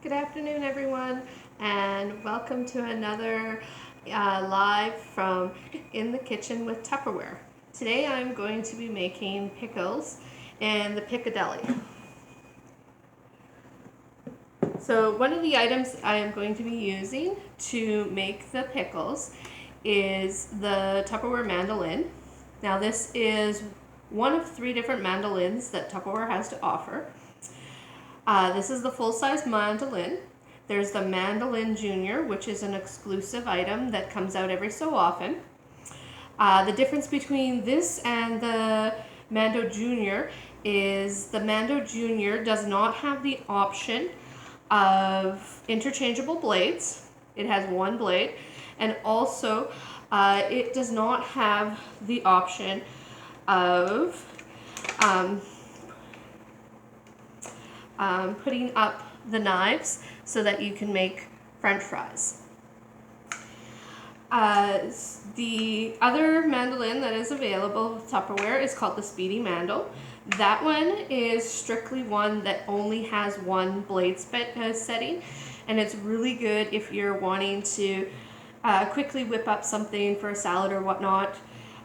Good afternoon, everyone, and welcome to another live from In the Kitchen with Tupperware. Today I'm going to be making pickles and the piccadilly. So one of the items I am going to be using to make the pickles is the Tupperware mandoline. Now this is one of 3 different mandolins that Tupperware has to offer. This is the full-size mandolin. There's the Mandoline Junior, which is an exclusive item that comes out every so often. The difference between this and the Mando Junior is the Mando Junior does not have the option of interchangeable blades. It has one blade, and also it does not have the option of putting up the knives so that you can make French fries. The other mandolin that is available with Tupperware is called the Speedy Mando. That one is strictly one that only has one blade setting, and it's really good if you're wanting to quickly whip up something for a salad or whatnot.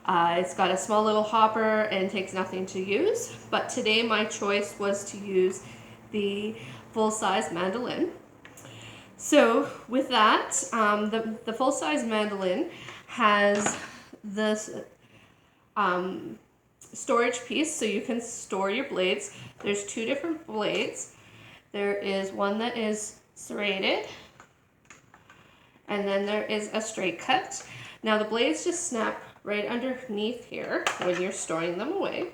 It's got a small little hopper and takes nothing to use, but today my choice was to use the full-size mandolin. So with that, the full-size mandolin has this storage piece, so you can store your blades. There's 2 different blades. There is one that is serrated, and then there is a straight cut. Now the blades just snap right underneath here when you're storing them away,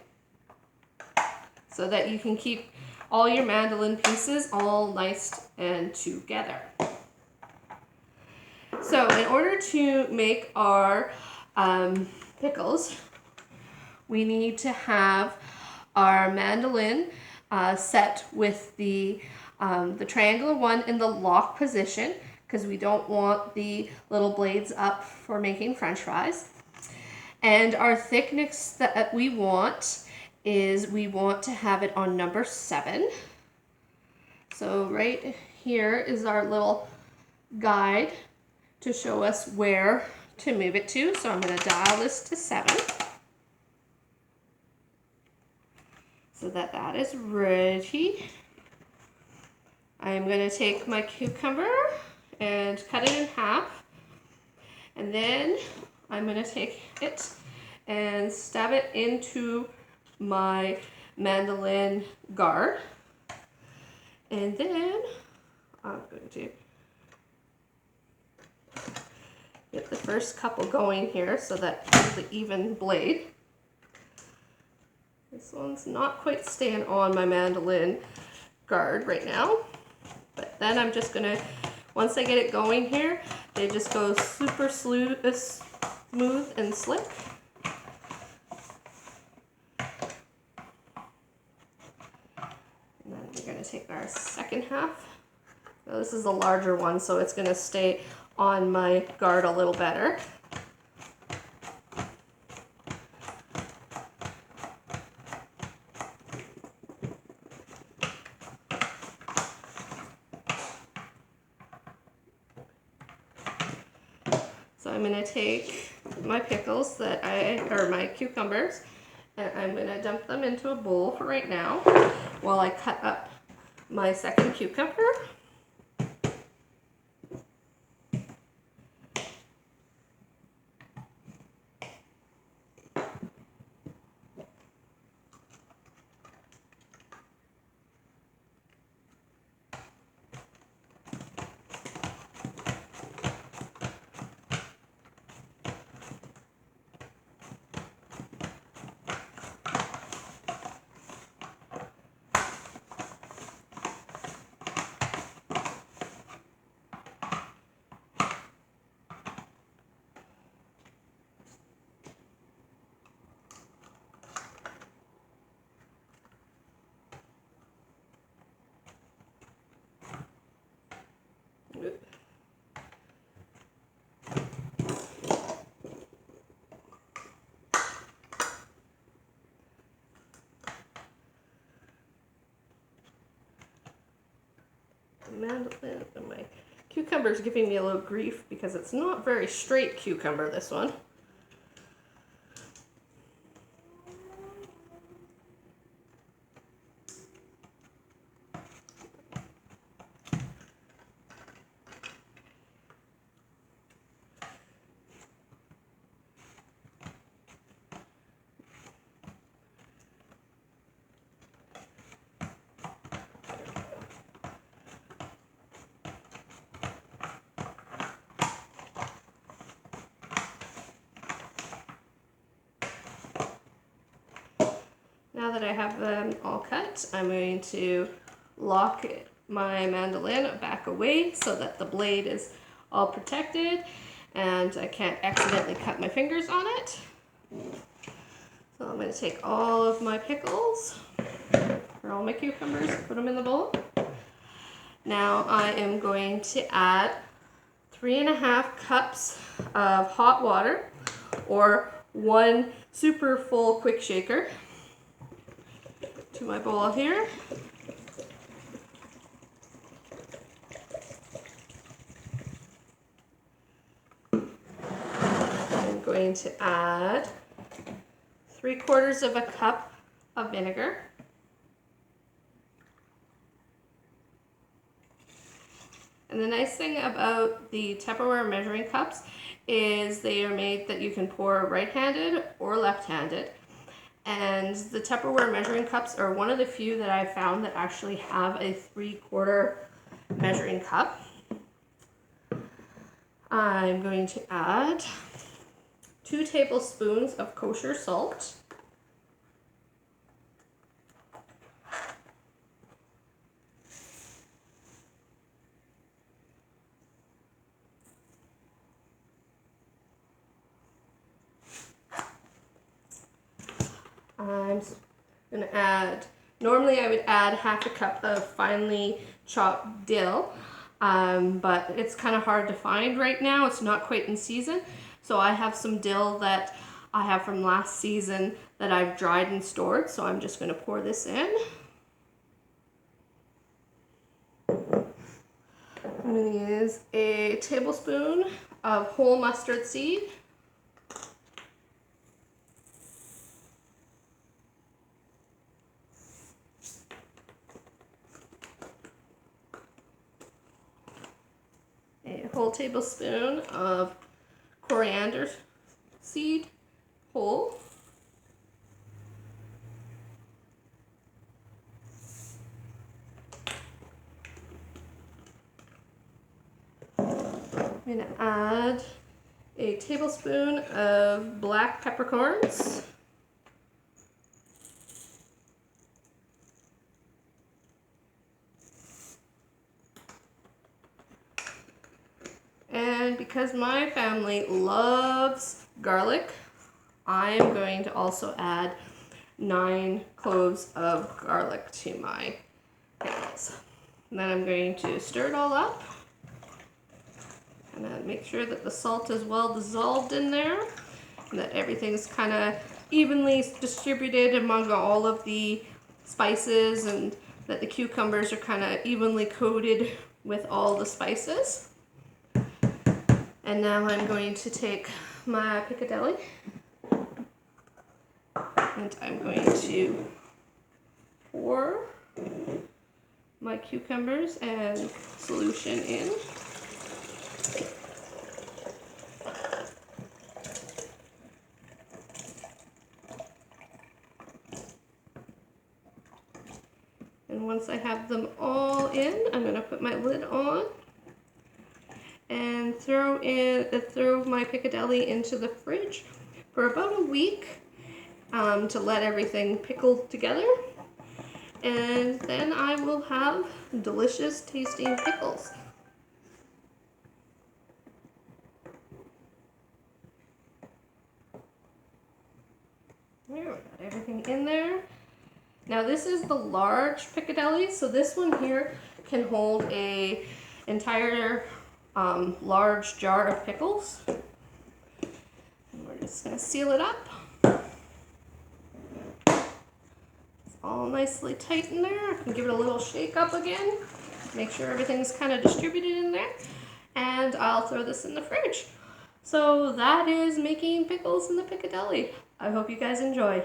so that you can keep all your mandolin pieces all nice and together. So in order to make our pickles, we need to have our mandolin set with the triangular one in the lock position, because we don't want the little blades up for making French fries. And our thickness that we want is we want to have it on number 7. So right here is our little guide to show us where to move it to. So I'm going to dial this to 7 so that is ready. I'm going to take my cucumber and cut it in half, and then I'm going to take it and stab it into my mandolin guard, and then I'm going to get the first couple going here so that it's the even blade. This one's not quite staying on my mandolin guard right now, but then I'm just gonna, once I get it going here, they just go super smooth and slick. And then we're going to take our second half. Now this is a larger one, so it's going to stay on my guard a little better. So I'm going to take my pickles or my cucumbers, and I'm going to dump them into a bowl for right now while I cut up my second cucumber. mandoline, and my cucumber's giving me a little grief because it's not very straight cucumber, this one. Now that I have them all cut, I'm going to lock my mandoline back away so that the blade is all protected and I can't accidentally cut my fingers on it. So I'm going to take all of my pickles, or all my cucumbers, put them in the bowl. Now I am going to add 3.5 cups of hot water, or 1 super full quick shaker, to my bowl here. I'm going to add 3/4 cup of vinegar. And the nice thing about the Tupperware measuring cups is they are made that you can pour right-handed or left-handed. And the Tupperware measuring cups are one of the few that I've found that actually have a 3/4 measuring cup. I'm going to add 2 tablespoons of kosher salt. I'm going to add, normally I would add 1/2 cup of finely chopped dill, but it's kind of hard to find right now. It's not quite in season. So I have some dill that I have from last season that I've dried and stored. So I'm just going to pour this in. I'm going to use a tablespoon of whole mustard seed. A whole tablespoon of coriander seed, whole. I'm going to add a tablespoon of black peppercorns. And because my family loves garlic, I'm going to also add 9 cloves of garlic to my pickles. And then I'm going to stir it all up. And then make sure that the salt is well dissolved in there, and that everything's kind of evenly distributed among all of the spices, and that the cucumbers are kind of evenly coated with all the spices. And now I'm going to take my piccadilly and I'm going to pour my cucumbers and solution in. And once I have them all in, I'm going to put my lid on and throw my piccadilly into the fridge for about a week to let everything pickle together. And then I will have delicious tasting pickles. There, we got everything in there. Now this is the large piccadilly, so this one here can hold a entire large jar of pickles. And we're just going to seal it up. It's all nicely tight in there. I can give it a little shake up again. make sure everything's kind of distributed in there, and I'll throw this in the fridge. So that is making pickles in the Piccadilly. I hope you guys enjoy.